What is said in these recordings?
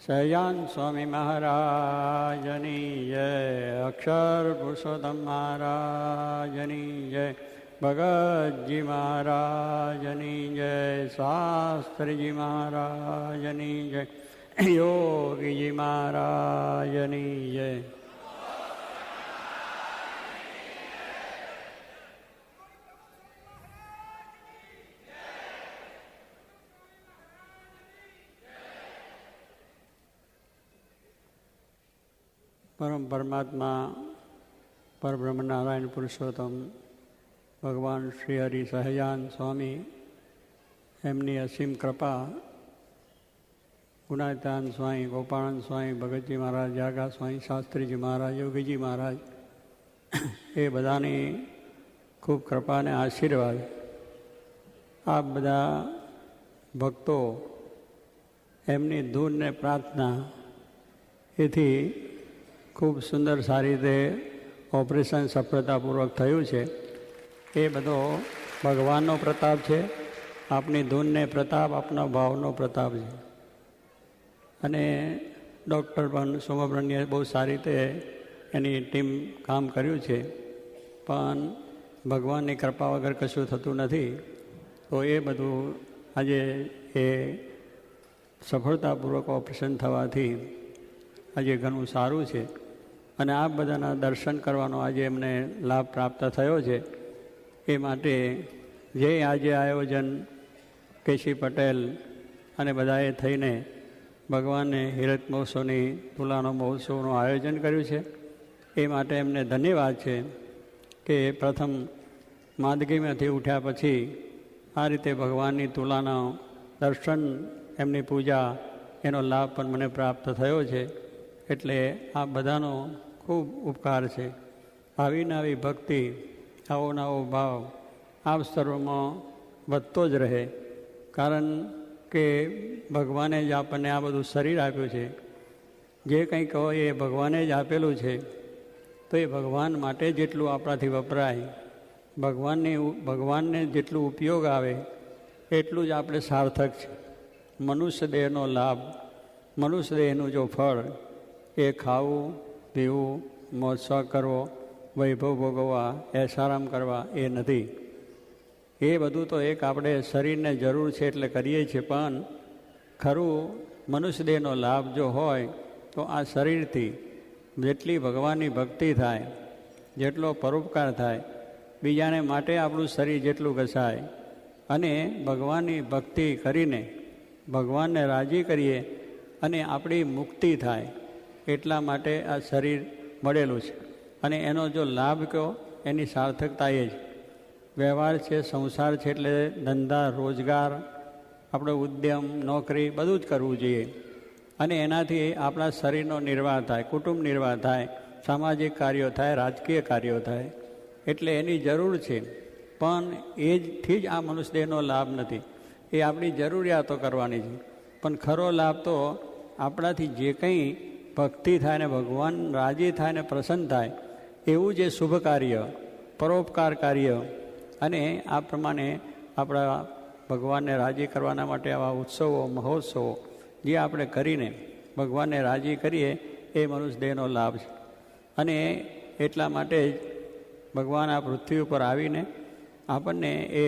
સહજાન સ્વામી મહારાજની જય, અક્ષર પુરુષોત્તમ મહારાજની જય, ભગતજી મહારાજની જય, શાસ્ત્રીજી મહારાજની જય, યોગીજી મહારાજની જય. પરમ પરમાત્મા પરબ્રહ્મ નારાયણ પુરુષોત્તમ ભગવાન શ્રી હરિ સહજાન સ્વામી, એમની અસીમ કૃપા, ગુણાતાન સ્વામી, ગોપાળન સ્વામી, ભગતજી મહારાજ, જાગા સ્વામી, શાસ્ત્રીજી મહારાજ, યોગીજી મહારાજ, એ બધાની ખૂબ કૃપા અને આશીર્વાદ. આ બધા ભક્તો એમની ધૂન ને પ્રાર્થના એથી ખૂબ સુંદર સારી રીતે ઓપરેશન સફળતાપૂર્વક થયું છે. એ બધો ભગવાનનો પ્રતાપ છે, આપની ધૂનને પ્રતાપ, આપના ભાવનો પ્રતાપ છે. અને ડૉક્ટર પણ સોમબ્રહ્મણ્યે બહુ સારી રીતે એની ટીમ કામ કર્યું છે, પણ ભગવાનની કૃપા વગર કશું થતું નથી. તો એ બધું આજે એ સફળતાપૂર્વક ઓપરેશન થવાથી આજે ઘણું સારું છે. અને આ બધાના દર્શન કરવાનો આજે એમને લાભ પ્રાપ્ત થયો છે. એ માટે જે આજે આયોજન કેશી પટેલ અને બધાએ થઈને ભગવાનને હીરક મહોત્સવની તુલાનો મહોત્સવનું આયોજન કર્યું છે, એ માટે એમને ધન્યવાદ છે કે પ્રથમ માંદગીમાંથી ઉઠ્યા પછી આ રીતે ભગવાનની તુલાના દર્શન, એમની પૂજા, એનો લાભ પણ મને પ્રાપ્ત થયો છે. એટલે આ બધાનો ખૂબ ઉપકાર છે. આવી નવી ભક્તિ, આવો નવો ભાવ આ સર્વમાં વધતો જ રહે. કારણ કે ભગવાને જ આપણને આ બધું શરીર આપ્યું છે. જે કંઈ કહો એ ભગવાને જ આપેલું છે. તો એ ભગવાન માટે જેટલું આપણાથી વપરાય, ભગવાનને જેટલું ઉપયોગ આવે એટલું જ આપણે સાર્થક છે. મનુષ્ય દેહનો લાભ, મનુષ્ય દેહનું જો ફળ એ ખાવું, પીવું, મોજ કરવો, વૈભવ ભોગવવા, એસારામ કરવા એ નથી. એ બધું તો એક આપણે શરીરને જરૂર છે એટલે કરીએ છીએ, પણ ખરું મનુષ્ય દેહનો લાભ જો હોય તો આ શરીરથી જેટલી ભગવાનની ભક્તિ થાય, જેટલો પરોપકાર થાય, બીજાને માટે આપણું શરીર જેટલું ઘસાય અને ભગવાનની ભક્તિ કરીને ભગવાનને રાજી કરીએ અને આપણી મુક્તિ થાય, એટલા માટે આ શરીર મળેલું છે. અને એનો જો લાભ કહો, એની સાર્થકતા એ જ વ્યવહાર છે, સંસાર છે. એટલે ધંધા, રોજગાર, આપણો ઉદ્યમ, નોકરી બધું જ કરવું જોઈએ. અને એનાથી આપણા શરીરનો નિર્વાહ થાય, કુટુંબ નિર્વાહ થાય, સામાજિક કાર્યો થાય, રાજકીય કાર્યો થાય. એટલે એની જરૂર છે. પણ એથી જ આ મનુષ્ય દેહનો લાભ નથી. એ આપણી જરૂરિયાતો કરવાની છે. પણ ખરો લાભ તો આપણાથી જે કંઈ ભક્તિ થાય ને ભગવાન રાજી થાય ને પ્રસન્ન થાય એવું જે શુભ કાર્ય, પરોપકાર કાર્ય, અને આ પ્રમાણે આપણા ભગવાનને રાજી કરવાના માટે આવા ઉત્સવો, મહોત્સવો જે આપણે કરીને ભગવાનને રાજી કરીએ એ મનુષ્ય દેહનો લાભ છે. અને એટલા માટે જ ભગવાન આ પૃથ્વી ઉપર આવીને આપણને એ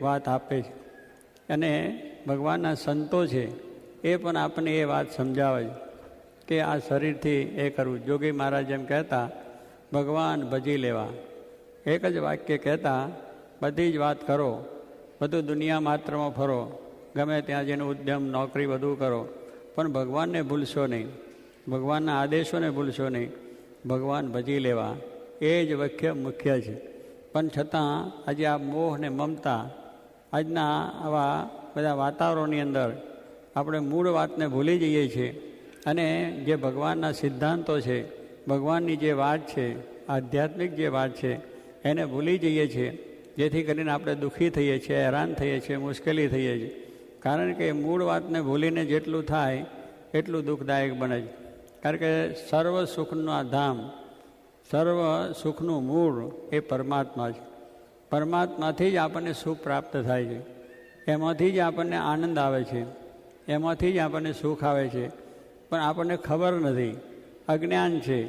વાત આપે છે. અને ભગવાનના સંતો છે એ પણ આપણને એ વાત સમજાવે છે કે આ શરીરથી એ કરવું. જોગી મહારાજ એમ કહેતા, ભગવાન ભજી લેવા. એક જ વાક્ય કહેતા, બધી જ વાત કરો, બધું દુનિયા માત્રમાં ફરો, ગમે ત્યાં જેનું ઉદ્યમ, નોકરી બધું કરો, પણ ભગવાનને ભૂલશો નહીં, ભગવાનના આદેશોને ભૂલશો નહીં. ભગવાન ભજી લેવા એ જ મુખ્ય છે. પણ છતાં આજે આ મોહ ને મમતા, આજના આવા બધા વાતાવરણની અંદર આપણે મૂળ વાતને ભૂલી જઈએ છીએ. અને જે ભગવાનના સિદ્ધાંતો છે, ભગવાનની જે વાત છે, આધ્યાત્મિક જે વાત છે, એને ભૂલી જઈએ છીએ. જેથી કરીને આપણે દુઃખી થઈએ છીએ, હેરાન થઈએ છીએ, મુશ્કેલી થઈએ છીએ. કારણ કે મૂળ વાતને ભૂલીને જેટલું થાય એટલું દુઃખદાયક બને છે. કારણ કે સર્વ સુખના ધામ, સર્વ સુખનું મૂળ એ પરમાત્મા છે. પરમાત્માથી જ આપણને સુખ પ્રાપ્ત થાય છે. એમાંથી જ આપણને આનંદ આવે છે, એમાંથી જ આપણને સુખ આવે છે. પણ આપણને ખબર નથી, અજ્ઞાન છે.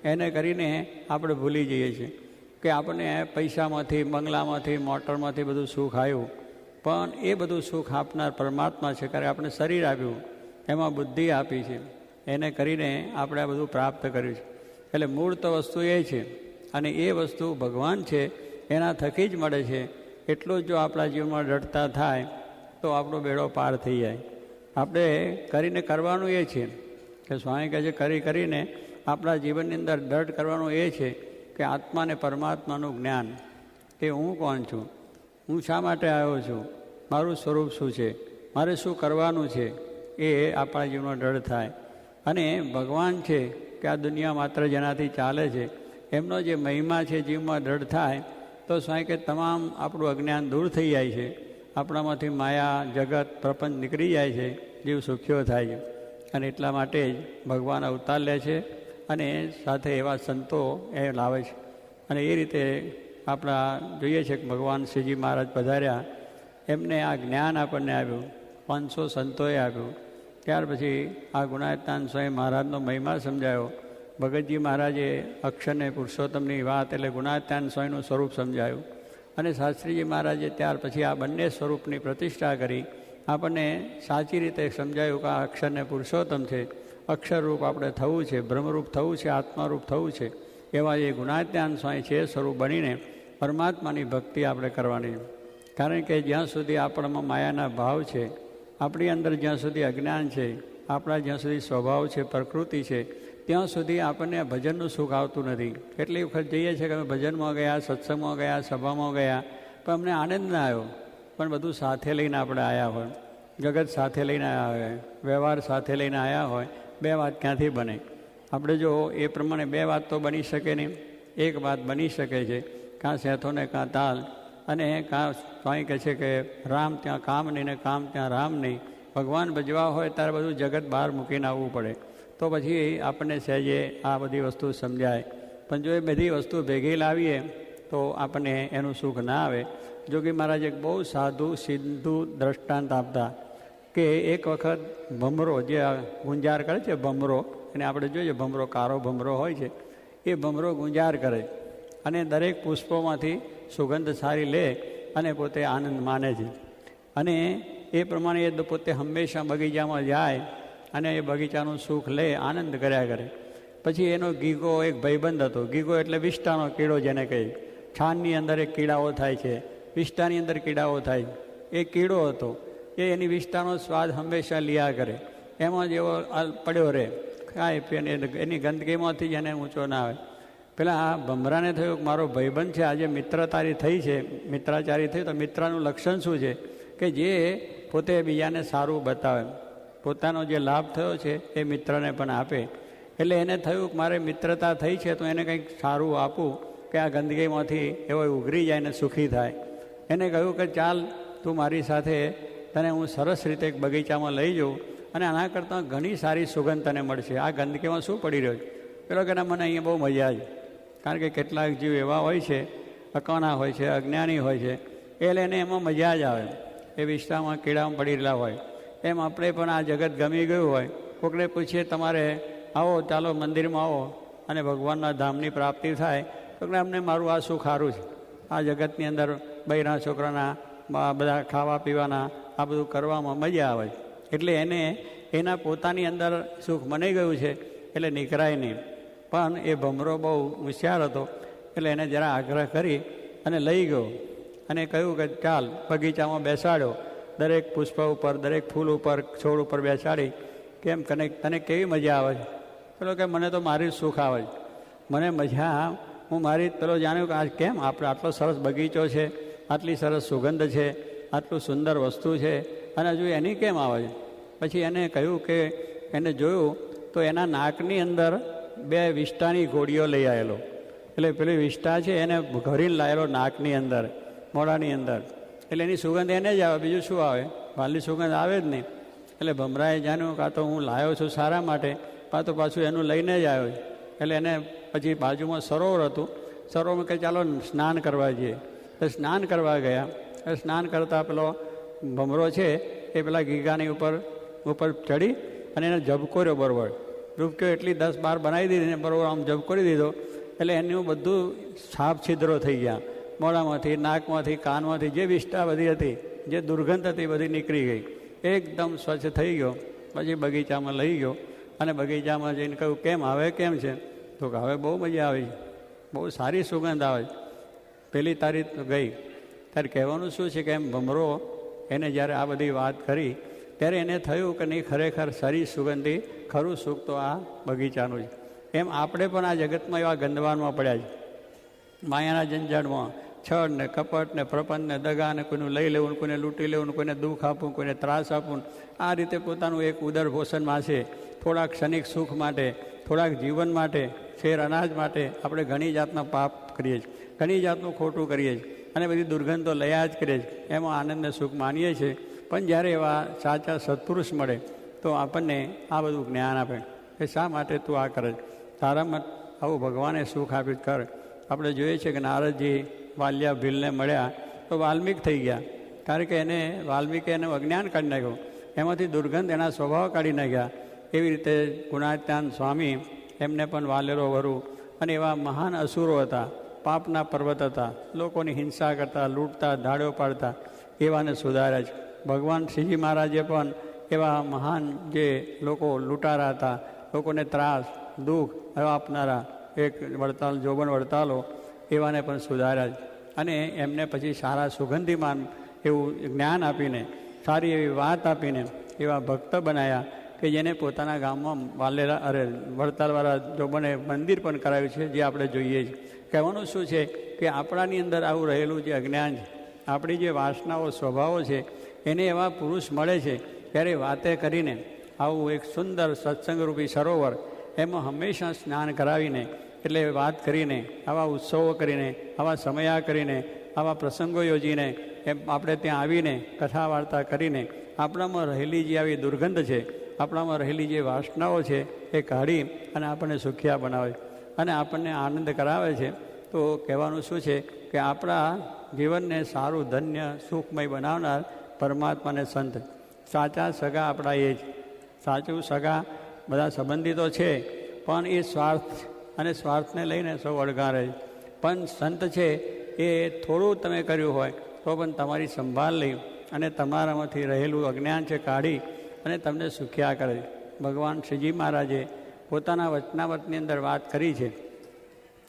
એને કરીને આપણે ભૂલી જઈએ છીએ કે આપણને પૈસામાંથી, બંગલામાંથી, મોટરમાંથી બધું સુખ આવ્યું, પણ એ બધું સુખ આપનાર પરમાત્મા છે. કારણ આપણે શરીર આપ્યું, એમાં બુદ્ધિ આપી છે, એને કરીને આપણે આ બધું પ્રાપ્ત કર્યું છે. એટલે મૂળ તો વસ્તુ એ છે, અને એ વસ્તુ ભગવાન છે, એના થકી જ મળે છે. એટલું જ જો આપણા જીવનમાં દ્રઢતા થાય તો આપણો બેડો પાર થઈ જાય. આપણે કરીને કરવાનું એ છે કે સ્વામી કહે છે, કરીને આપણા જીવનની અંદર દ્રઢ કરવાનું એ છે કે આત્મા અને પરમાત્માનું જ્ઞાન, કે હું કોણ છું, હું શા માટે આવ્યો છું, મારું સ્વરૂપ શું છે, મારે શું કરવાનું છે, એ આપણા જીવનમાં દ્રઢ થાય. અને ભગવાન છે કે આ દુનિયા માત્ર જેનાથી ચાલે છે, એમનો જે મહિમા છે જીવમાં દ્રઢ થાય તો સ્વામી કે તમામ આપણું અજ્ઞાન દૂર થઈ જાય છે, આપણામાંથી માયા, જગત, પ્રપંચ નીકળી જાય છે, જીવ સુખ્યો થાય છે. અને એટલા માટે જ ભગવાન અવતાર લે છે અને સાથે એવા સંતો એ લાવે છે. અને એ રીતે આપણા જોઈએ છે કે ભગવાન શ્રીજી મહારાજ પધાર્યા, એમને આ જ્ઞાન આપણને આવ્યું, 500 સંતોએ આપ્યું. ત્યાર પછી આ ગુણાયતાન સ્વામી મહારાજનો મહિમા સમજાયો. ભગતજી મહારાજે અક્ષરને પુરુષોત્તમની વાત એટલે ગુણાયતાન સ્વામીનું સ્વરૂપ સમજાયું. અને શાસ્ત્રીજી મહારાજે ત્યાર પછી આ બંને સ્વરૂપની પ્રતિષ્ઠા કરી આપણને સાચી રીતે સમજાયું કે આ અક્ષરને પુરુષોત્તમ છે, અક્ષરરૂપ આપણે થવું છે, બ્રહ્મરૂપ થવું છે, આત્મારૂપ થવું છે. એવા એ ગુણાયતાન સ્વામી છે સ્વરૂપ બનીને પરમાત્માની ભક્તિ આપણે કરવાની. કારણ કે જ્યાં સુધી આપણામાં માયાના ભાવ છે, આપણી અંદર જ્યાં સુધી અજ્ઞાન છે, આપણા જ્યાં સુધી સ્વભાવ છે, પ્રકૃતિ છે, ત્યાં સુધી આપણને ભજનનું સુખ આવતું નથી. કેટલી વખત જઈએ છીએ કે અમે ભજનમાં ગયા, સત્સંગમાં ગયા, સભામાં ગયા, પણ અમને આનંદ ના આવ્યો. પણ બધું સાથે લઈને આપણે આવ્યા હોય, જગત સાથે લઈને આવ્યા હોય, વ્યવહાર સાથે લઈને આવ્યા હોય, બે વાત ક્યાંથી બને? આપણે જો એ પ્રમાણે બે વાત તો બની શકે નહીં, એક વાત બની શકે છે, કાં સેથો ને કાં તાલ. અને કાં સ્વામી કહે છે કે રામ ત્યાં કામ નહીં ને કામ ત્યાં રામ નહીં. ભગવાન ભજવા હોય ત્યારે બધું જગત બહાર મૂકીને આવવું પડે, તો પછી આપણને સહેજે આ બધી વસ્તુ સમજાય. પણ જો એ બધી વસ્તુ ભેગી લાવીએ તો આપણને એનું સુખ ના આવે. જોગી મહારાજ એક બહુ સાધુ સિદ્ધુ દ્રષ્ટાંત આપતા કે એક વખત ભમરો, જે ગુંજાર કરે છે ભમરો, અને આપણે જોઈએ ભમરો કારો ભમરો હોય છે, એ ભમરો ગુંજાર કરે અને દરેક પુષ્પોમાંથી સુગંધ સારી લે અને પોતે આનંદ માને છે. અને એ પ્રમાણે એ પોતે હંમેશા બગીચામાં જાય અને એ બગીચાનું સુખ લે, આનંદ કર્યા કરે. પછી એનો ગીગો એક ભાઈબંધ હતો. ગીગો એટલે વિષ્ટાનો કીડો જેને કહે. છાણની અંદર એક કીડાઓ થાય છે, વિષ્ટાની અંદર કીડાઓ થાય. એ કીડો હતો, એ એની વિષ્ટાનો સ્વાદ હંમેશા લિયા કરે, એમાં જ એવો પડ્યો રહે, ખાય પીએ, એની ગંદકીમાંથી જ એને ઊંચો ના આવે. પેલા ભમરાને થયું કે મારો ભાઈબંધ છે, આજે મિત્રતારી થઈ છે, મિત્રાચારી થઈ, તો મિત્રનું લક્ષણ શું છે કે જે પોતે બીજાને સારું બતાવે, પોતાનો જે લાભ થયો છે એ મિત્રને પણ આપે. એટલે એને થયું કે મારે મિત્રતા થઈ છે તો એને કંઈક સારું આપું કે આ ગંદકીમાંથી એવો ઉઘરી જાય ને સુખી થાય. એને કહ્યું કે ચાલ તું મારી સાથે, તને હું સરસ રીતે એક બગીચામાં લઈ જાઉં અને આના કરતાં ઘણી સારી સુગંધ તને મળશે. આ ગંદકીમાં શું પડી રહ્યો છે? પેલો કે ના, મને અહીંયા બહુ મજા આવી. કારણ કે કેટલાક જીવ એવા હોય છે, અકાણા હોય છે, અજ્ઞાની હોય છે, એટલે એને એમાં મજા જ આવે. એ વિસ્તારમાં કીડામાં પડી રહેલા હોય. એમ આપણે પણ આ જગત ગમી ગયું હોય, કોકને પૂછીએ તમારે આવો, ચાલો મંદિરમાં આવો અને ભગવાનના ધામની પ્રાપ્તિ થાય, તો કે અમને મારું આ સુખ સારું છે, આ જગતની અંદર બૈરા છોકરાના બધા ખાવા પીવાના આ બધું કરવામાં મજા આવે. એટલે એને એના પોતાની અંદર સુખ મનાઈ ગયું છે એટલે નીકળાય નહીં. પણ એ ભમરો બહુ હોશિયાર હતો, એટલે એને જરા આગ્રહ કરી અને લઈ ગયો અને કહ્યું કે ચાલ બગીચામાં બેસાડ્યો. દરેક પુષ્પ ઉપર, દરેક ફૂલ ઉપર, છોડ ઉપર બેસાડી, કેમ તને કેવી મજા આવે છે? પેલો કે મને તો મારી સુખ આવે છે, મને મજા, હું મારી. પેલો જાણ્યું કે આ કેમ આપણે આટલો સરસ બગીચો છે, આટલી સરસ સુગંધ છે, આટલું સુંદર વસ્તુ છે, અને હજુ એની કેમ આવે છે? પછી એને કહ્યું કે એને જોયું તો એના નાકની અંદર 2 વિષ્ટાની ગોળીઓ લઈ આવેલો. એટલે પેલી વિષ્ટા છે એને ઘરીને લાવેલો નાકની અંદર, મોઢાની અંદર. એટલે એની સુગંધ એને જ આવે, બીજું શું આવે? વાલી સુગંધ આવે જ નહીં. એટલે ભમરાએ જાણ્યું કાં તો હું લાવ્યો છું સારા માટે, તો પાછું એનું લઈને જ આવ્યો. એટલે એને પછી બાજુમાં સરોવર હતું, સરોવરમાં કે ચાલો સ્નાન કરવા જઈએ. તો સ્નાન કરવા ગયા. સ્નાન કરતાં પેલો ભમરો છે એ પેલા ગીગાની ઉપર ચડી અને એને ઝબકોર્યો બરોબર. ડૂબકીઓ એટલી 10-12 બનાવી દીધી ને બરોબર આમ ઝબકોરી દીધો એટલે એનું બધું સાફ છિદ્રો થઈ ગયા. મોઢામાંથી, નાકમાંથી, કાનમાંથી જે વિષ્ઠા બધી હતી, જે દુર્ગંધ હતી બધી નીકળી ગઈ. એકદમ સ્વચ્છ થઈ ગયો. પછી બગીચામાં લઈ ગયો અને બગીચામાં જઈને કહ્યું, કેમ હવે કેમ છે? તો કે હવે બહુ મજા આવી, બહુ સારી સુગંધ આવે. પહેલી તારીખ ગઈ ત્યારે કહેવાનું શું છે કે એમ ભમરો એને જ્યારે આ બધી વાત કરી ત્યારે એને થયું કે નહીં, ખરેખર સારી સુગંધી ખરું સુખ તો આ બગીચાનું છે. એમ આપણે પણ આ જગતમાં એવા ગંદવાનમાં પડ્યા છે, માયાના જંજાળમાં, છળ ને કપટ ને પ્રપંચ ને દગા ને કોઈનું લઈ લેવું, કોઈને લૂંટી લેવું, કોઈને દુઃખ આપવું, કોઈને ત્રાસ આપવું. આ રીતે પોતાનું એક ઉદર પોષણમાં છે. થોડાક ક્ષણિક સુખ માટે, થોડાક જીવન માટે, શેર અનાજ માટે આપણે ઘણી જાતના પાપ કરીએ છીએ, ઘણી જાતનું ખોટું કરીએ છીએ અને બધી દુર્ગંધો લયા જ કરીએ છીએ. એમાં આનંદને સુખ માનીએ છીએ. પણ જ્યારે એવા સાચા સત્પુરુષ મળે તો આપણને આ બધું જ્ઞાન આપે કે શા માટે તું આ કરે, તારામાં આવું ભગવાને સુખ આપ્યું કર. આપણે જોઈએ છીએ કે નારદજી વાલ્યા ભીલને મળ્યા તો વાલ્મીક થઈ ગયા, કારણ કે એને વાલ્મીકે એનું અજ્ઞાન કાઢી નાખ્યું, એમાંથી દુર્ગંધ એના સ્વભાવ કાઢી નાખ્યા. એવી રીતે ગુણાત્યાન સ્વામી એમને પણ વાલેરો વરુ અને એવા મહાન અસુરો હતા, પાપના પર્વત હતા, લોકોની હિંસા કરતા, લૂંટતા, ધાડો પાડતા, એવાને સુધાર્યા છે. ભગવાન શ્રીજી મહારાજે પણ એવા મહાન જે લોકો લૂંટારા હતા, લોકોને ત્રાસ દુઃખ એવા આપનારા એક વડતાલ જોબન વડતાલો એવાને પણ સુધાર્યા છે. અને એમને પછી સારા સુગંધીમાન એવું જ્ઞાન આપીને, સારી એવી વાત આપીને એવા ભક્ત બનાવ્યા કે જેને પોતાના ગામમાં વડતાલવાળા જોબને મંદિર પણ કરાવ્યું છે, જે આપણે જોઈએ છીએ. કહેવાનું શું છે કે આપણાની અંદર આવું રહેલું જે અજ્ઞાન છે, આપણી જે વાસનાઓ સ્વભાવો છે, એને એવા પુરુષ મળે છે ત્યારે વાતે કરીને આવું એક સુંદર સત્સંગરૂપી સરોવર એમાં હંમેશા સ્નાન કરાવીને, એટલે વાત કરીને, આવા ઉત્સવો કરીને, આવા સમયા કરીને, આવા પ્રસંગો યોજીને એમ આપણે ત્યાં આવીને કથા વાર્તા કરીને આપણામાં રહેલી જે આવી દુર્ગંધ છે, આપણામાં રહેલી જે વાસનાઓ છે એ કાઢી અને આપણને સુખિયા બનાવે અને આપણને આનંદ કરાવે છે. તો કહેવાનું શું છે કે આપણા જીવનને સારું, ધન્ય, સુખમય બનાવનાર પરમાત્માને સંત સાચા સગા આપણા એ જ. સાચું સગા બધા સંબંધિતો છે પણ એ સ્વાર્થ અને સ્વાર્થને લઈને સૌ અળગારે. પણ સંત છે એ થોડું તમે કર્યું હોય તો પણ તમારી સંભાળ લઈ અને તમારામાંથી રહેલું અજ્ઞાન છે કાઢી અને તમને સુખ્યા કરે. ભગવાન શ્રીજી મહારાજે પોતાના વચનાવટની અંદર વાત કરી છે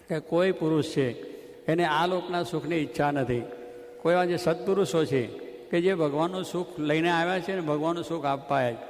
કે કોઈ પુરુષ છે એને આ લોકના સુખની ઈચ્છા નથી. કોઈ એવા જે સત્પુરુષો છે કે જે ભગવાનનું સુખ લઈને આવ્યા છે ને ભગવાનનું સુખ આપવા આવ્યા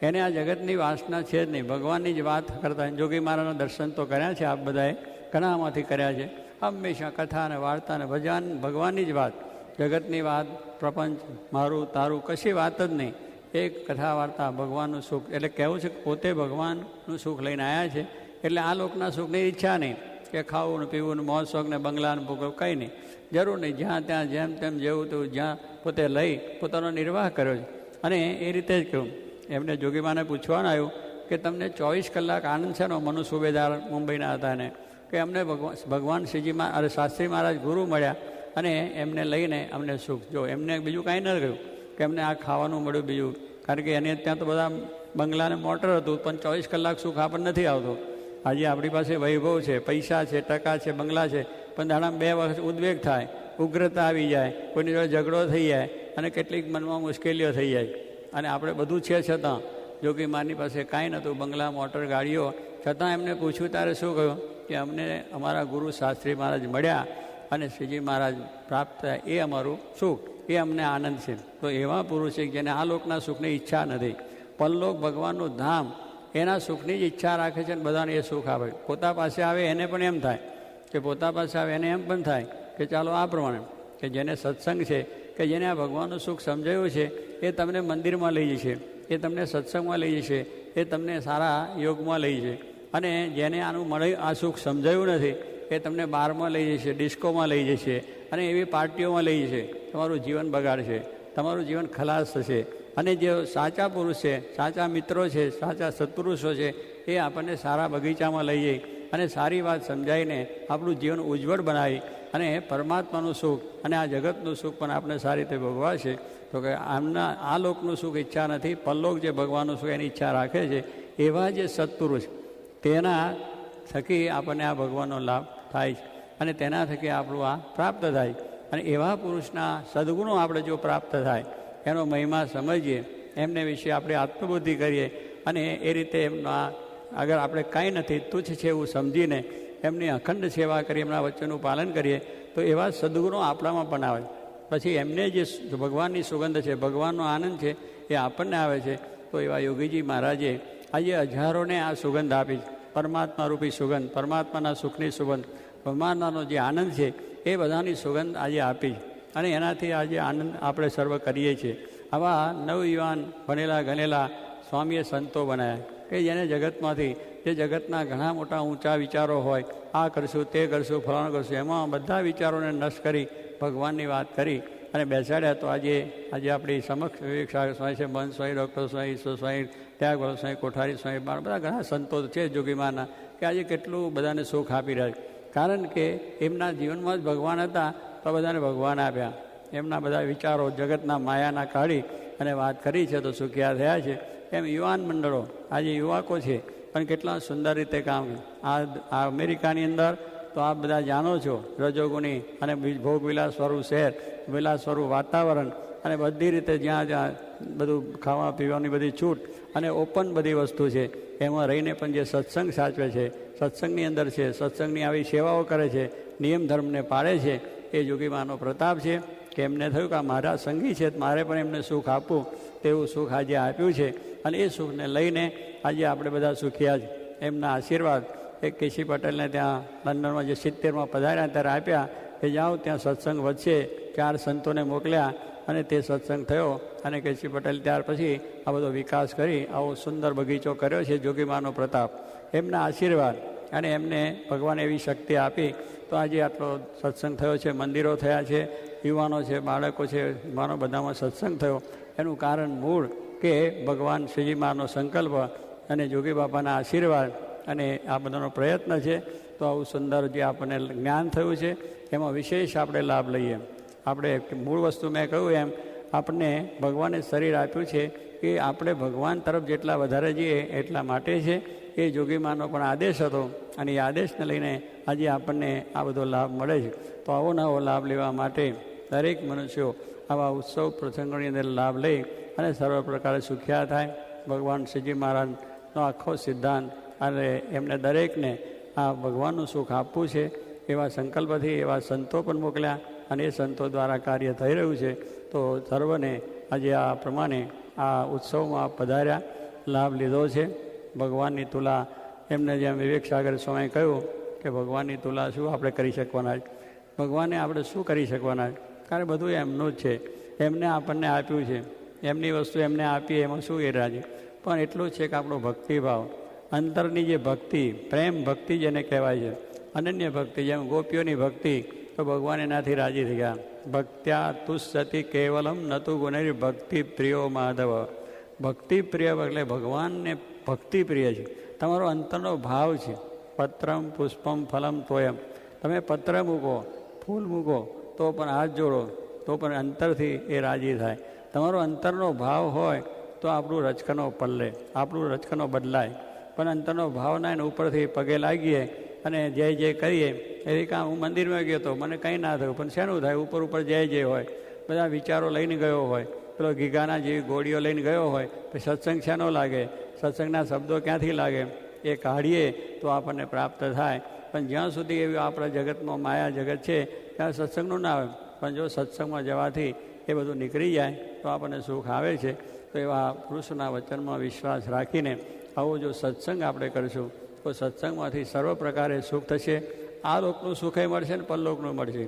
છે, એને આ જગતની વાસના છે જ નહીં. ભગવાનની જ વાત કરતા. જોગી મહારાજના દર્શન તો કર્યા છે આપ બધાએ, ઘણામાંથી કર્યા છે. હંમેશા કથા અને વાર્તા અને ભજન, ભગવાનની જ વાત, જગતની વાત, પ્રપંચ, મારું તારું કશી વાત જ નહીં. એક કથા વાર્તા, ભગવાનનું સુખ. એટલે કહેવું છે કે પોતે ભગવાનનું સુખ લઈને આવ્યા છે, એટલે આ લોકના સુખની ઈચ્છા નહીં કે ખાવું ને પીવું ને મોજ શોખ ને બંગલાને ભોગવ, કંઈ નહીં, જરૂર નહીં. જ્યાં ત્યાં જેમ તેમ જેવું તેવું જ્યાં પોતે લઈ પોતાનો નિર્વાહ કર્યો છે. અને એ રીતે જ કહ્યું. એમને જોગીમાને પૂછવાનું આવ્યું કે તમને 24 કલાક આનંદ છે ને? મનુ સુબેદાર મુંબઈના હતા ને કે અમને ભગવાન શ્રીજી શાસ્ત્રી મહારાજ ગુરુ મળ્યા અને એમને લઈને અમને સુખ. જો એમને બીજું કાંઈ ન કહ્યું કે એમને આ ખાવાનું મળ્યું બીજું, કારણ કે એને ત્યાં તો બધા બંગલાને મોટર હતું, પણ 24 કલાક સુખ આપણને નથી આવતું. આજે આપણી પાસે વૈભવ છે, પૈસા છે, ટકા છે, બંગલા છે, પણ દાડામાં 2 વખત ઉદ્વેગ થાય, ઉગ્રતા આવી જાય, કોઈની જોડે ઝઘડો થઈ જાય અને કેટલીક મનમાં મુશ્કેલીઓ થઈ જાય. અને આપણે બધું છે છતાં જોગી માની પાસે કાંઈ નહોતું, બંગલા, મોટર, ગાડીઓ, છતાં એમને પૂછ્યું ત્યારે શું કહ્યું કે અમને અમારા ગુરુ શાસ્ત્રી મહારાજ મળ્યા અને શ્રીજી મહારાજ પ્રાપ્ત થયા, એ અમારું સુખ, એ અમને આનંદ છે. તો એવા પુરુષ છે જેને આ લોકના સુખની ઈચ્છા નથી, પરલોક ભગવાનનું ધામ એના સુખની જ ઈચ્છા રાખે છે અને બધાને એ સુખ આપે. પોતા પાસે આવે એને પણ એમ થાય કે પોતા પાસે આવે એને એમ પણ થાય કે ચાલો આ પ્રમાણે કે જેને સત્સંગ છે, કે જેને આ ભગવાનનું સુખ સમજાયું છે, એ તમને મંદિરમાં લઈ જશે, એ તમને સત્સંગમાં લઈ જશે, એ તમને સારા યોગમાં લઈ જશે. અને જેને આનું આ સુખ સમજાયું નથી એ તમને બારમાં લઈ જશે, ડિસ્કોમાં લઈ જશે અને એવી પાર્ટીઓમાં લઈ જશે. તમારું જીવન બગાડશે, તમારું જીવન ખલાસ થશે. અને જે સાચા પુરુષ છે, સાચા મિત્રો છે, સાચા સત્પુરુષો છે, એ આપણને સારા બગીચામાં લઈ જાય અને સારી વાત સમજાવીને આપણું જીવન ઉજ્જવળ બનાવી અને પરમાત્માનું સુખ અને આ જગતનું સુખ પણ આપણે સારી રીતે ભોગવાશે. તો કે આમના આ લોકનું સુખ ઈચ્છા નથી, પરલોક જે ભગવાનનું સુખ એની ઈચ્છા રાખે છે એવા જે સત્પુરુષ તેના થકી આપણને આ ભગવાનનો લાભ થાય છે અને તેના થકી આપણું આ પ્રાપ્ત થાય. અને એવા પુરુષના સદગુણો આપણે જો પ્રાપ્ત થાય, એનો મહિમા સમજીએ, એમને વિશે આપણે આત્મબુદ્ધિ કરીએ અને એ રીતે એમના અગર આપણે કાંઈ નથી, તુચ્છ છે એવું સમજીને એમની અખંડ સેવા કરી, એમના વચનનું પાલન કરીએ તો એવા સદગુણો આપણામાં પણ આવે. પછી એમને જે ભગવાનની સુગંધ છે, ભગવાનનો આનંદ છે એ આપણને આવે છે. તો એવા યોગીજી મહારાજે આજે હજારોને આ સુગંધ આપી છે, પરમાત્મા રૂપી સુગંધ, પરમાત્માના સુખની સુગંધ, પરમાત્માનો જે આનંદ છે એ બધાની સુગંધ આજે આપી અને એનાથી આજે આનંદ આપણે સર્વ કરીએ છીએ. આવા નવયુવાન ભણેલા ગણેલા સ્વામીએ સંતો બનાવ્યા કે જેને જગતમાંથી, જે જગતના ઘણા મોટા ઊંચા વિચારો હોય, આ કરશું તે કરશું ફલાણું કરશું, એમાં બધા વિચારોને નષ્ટ કરી ભગવાનની વાત કરી અને બેસાડ્યા. તો આજે આપણી સમક્ષ વિવેક સાગર સ્વામી છે, બંધ સ્વામી, ડૉક્ટર સ્વામી, ઈશ્વર સ્વામી, ત્યાગવલ્લભ સ્વામી, કોઠારી સ્વામી, બધા ઘણા સંતો છે જોગીમાના, કે આજે કેટલું બધાને સુખ આપી રહ્યા છે. કારણ કે એમના જીવનમાં જ ભગવાન હતા તો બધાને ભગવાન આપ્યા. એમના બધા વિચારો જગતના માયાના કાઢી અને વાત કરી છે તો સુખિયા થયા છે. એમ યુવાન મંડળો આજે યુવકો છે પણ કેટલા સુંદર રીતે કામ. આ અમેરિકાની અંદર તો આપ બધા જાણો છો, રજોગુણી અને ભોગ વિલાસવાળું શહેર, વિલાસવાળું વાતાવરણ અને બધી રીતે જ્યાં બધું ખાવા પીવાની બધી છૂટ અને ઓપન બધી વસ્તુ છે, એમાં રહીને પણ જે સત્સંગ સાચવે છે, સત્સંગની અંદર છે, સત્સંગની આવી સેવાઓ કરે છે, નિયમ ધર્મને પાળે છે, એ યોગીમાનો પ્રતાપ છે. કે એમને થયું કે આ મારા સંગી છે, મારે પણ એમને સુખ આપવું, તેવું સુખ આજે આપ્યું છે અને એ સુખને લઈને આજે આપણે બધા સુખિયા છે. એમના આશીર્વાદ એક કેસી પટેલને ત્યાં લંડનમાં જે 70માં પધાર્યા ત્યારે આપ્યા કે જાઓ ત્યાં સત્સંગ વચ્ચે 4 સંતોને મોકલ્યા અને તે સત્સંગ થયો અને કેસી પટેલ ત્યાર પછી આ બધો વિકાસ કરી આવો સુંદર બગીચો કર્યો છે. જોગીમાનો પ્રતાપ, એમના આશીર્વાદ અને એમને ભગવાન એવી શક્તિ આપી તો આજે આટલો સત્સંગ થયો છે, મંદિરો થયા છે, યુવાનો છે, બાળકો છે, માનો બધામાં સત્સંગ થયો. એનું કારણ મૂળ કે ભગવાન શ્રીજીમાનો સંકલ્પ અને જોગી બાપાના આશીર્વાદ અને આ બધાનો પ્રયત્ન છે. તો આવું સુંદર જે આપણને જ્ઞાન થયું છે એમાં વિશેષ આપણે લાભ લઈએ. આપણે મૂળ વસ્તુ મેં કહ્યું એમ આપણને ભગવાને શરીર આપ્યું છે કે આપણે ભગવાન તરફ જેટલા વધારે જઈએ એટલા માટે છે. એ જોગીમાનો પણ આદેશ હતો અને એ આદેશને લઈને આજે આપણને આ બધો લાભ મળે છે. તો આવો નવો લાભ લેવા માટે દરેક મનુષ્યો આવા ઉત્સવ પ્રસંગોની અંદર લાભ લઈ અને સર્વ પ્રકારે સુખ્યા થાય. ભગવાન શ્રીજી મહારાજનો આખો સિદ્ધાંત અને એમને દરેકને આ ભગવાનનું સુખ આપવું છે એવા સંકલ્પથી એવા સંતો પણ મોકલ્યા અને એ સંતો દ્વારા કાર્ય થઈ રહ્યું છે. તો સર્વને આજે આ પ્રમાણે આ ઉત્સવમાં પધાર્યા, લાભ લીધો છે. ભગવાનની તુલા એમને જેમ વિવેક સાગર સ્વામીએ કહ્યું કે ભગવાનની તુલા શું આપણે કરી શકવાના છે, ભગવાને આપણે શું કરી શકવાના છે, કારણ બધું એમનું જ છે, એમને આપણને આપ્યું છે, એમની વસ્તુ એમને આપીએ એમાં શું એ રાજી. પણ એટલું જ છે કે આપણો ભક્તિભાવ, અંતરની જે ભક્તિ, પ્રેમ ભક્તિ જેને કહેવાય છે, અનન્ય ભક્તિ, જેમ ગોપીઓની ભક્તિ, તો ભગવાન એનાથી રાજી થઈ ગયા. ભક્ત્યા તુષ્યતિ કેવલમ નતુ ગુણેર ભક્તિ પ્રિયો માધવ. ભક્તિ પ્રિય એટલે ભગવાનને ભક્તિ પ્રિય છે, તમારો અંતરનો ભાવ છે. પત્રમ પુષ્પમ ફલમ તોયમ, તમે પત્ર મૂકો, ફૂલ મૂકો તો પણ હાથ જોડો તો પણ અંતરથી એ રાજી થાય. તમારો અંતરનો ભાવ હોય તો આપણું રચકનો પલ્લે, આપણું રચકનો બદલાય. પણ અંતરનો ભાવ ના એને ઉપરથી પગે લાગીએ અને જય જય કરીએ એવી કામ. હું મંદિરમાં ગયો તો મને કંઈ ના થયું, પણ શેનું થાય, ઉપર ઉપર જય જય હોય, બધા વિચારો લઈને ગયો હોય, પેલો ગીગાના જેવી ગોળીઓ લઈને ગયો હોય, તો સત્સંગ શેનો લાગે, સત્સંગના શબ્દો ક્યાંથી લાગે, એ કાઢીએ તો આપણને પ્રાપ્ત થાય. પણ જ્યાં સુધી એવી આપણા જગતમાં માયા જગત છે ત્યાં સત્સંગનું ના આવે. પણ જો સત્સંગમાં જવાથી એ બધું નીકળી જાય તો આપણને સુખ આવે છે. તો એવા પુરુષોના વચનમાં વિશ્વાસ રાખીને આવો જો સત્સંગ આપણે કરીશું તો સત્સંગમાંથી સર્વ પ્રકારે સુખ થશે. આ લોકનું સુખે મળશે ને પરલોકનું મળશે.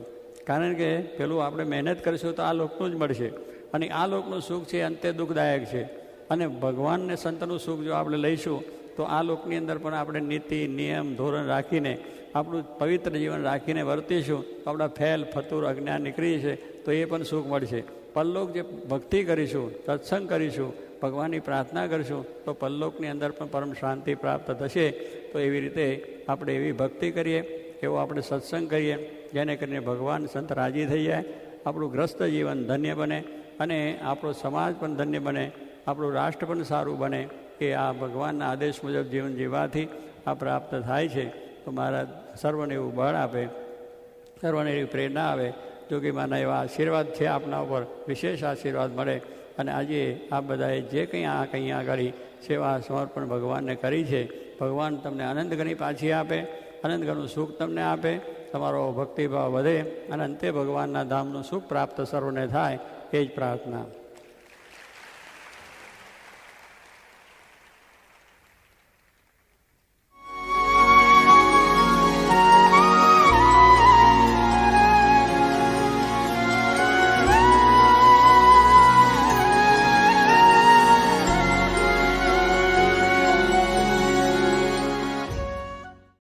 કારણ કે પેલું આપણે મહેનત કરીશું તો આ લોકનું જ મળશે અને આ લોકનું સુખ છે અંતે દુઃખદાયક છે. અને ભગવાનને સંતનું સુખ જો આપણે લઈશું તો આ લોકની અંદર પણ આપણે નીતિ નિયમ ધોરણ રાખીને આપણું પવિત્ર જીવન રાખીને વર્તીશું તો આપણા ફેલ ફતુર અજ્ઞાન નીકળી જશે તો એ પણ સુખ મળશે. પરલોક જે ભક્તિ કરીશું, સત્સંગ કરીશું, ભગવાનની પ્રાર્થના કરશું તો પરલોકની અંદર પણ પરમ શાંતિ પ્રાપ્ત થશે. તો એવી રીતે આપણે એવી ભક્તિ કરીએ, એવો આપણે સત્સંગ કરીએ, જેને કરીને ભગવાન સંત રાજી થઈ જાય, આપણું ગ્રસ્ત જીવન ધન્ય બને અને આપણો સમાજ પણ ધન્ય બને, આપણું રાષ્ટ્ર પણ સારું બને. કે આ ભગવાનના આદેશ મુજબ જીવન જીવવાથી આ પ્રાપ્ત થાય છે. તો મારા સર્વને એવું બળ આપે, સર્વને એવી પ્રેરણા આવે. જોગીમાના એવા આશીર્વાદ છે આપના ઉપર, વિશેષ આશીર્વાદ મળે. અને આજે આ બધાએ જે કંઈ આગળ સેવા સમર્પણ ભગવાનને કરી છે, ભગવાન તમને અનંત ગણી પાછી આપે, અનંત ગણું સુખ તમને આપે, તમારો ભક્તિભાવ વધે અને અંતે ભગવાનના ધામનું સુખ પ્રાપ્ત સર્વને થાય, એ જ પ્રાર્થના.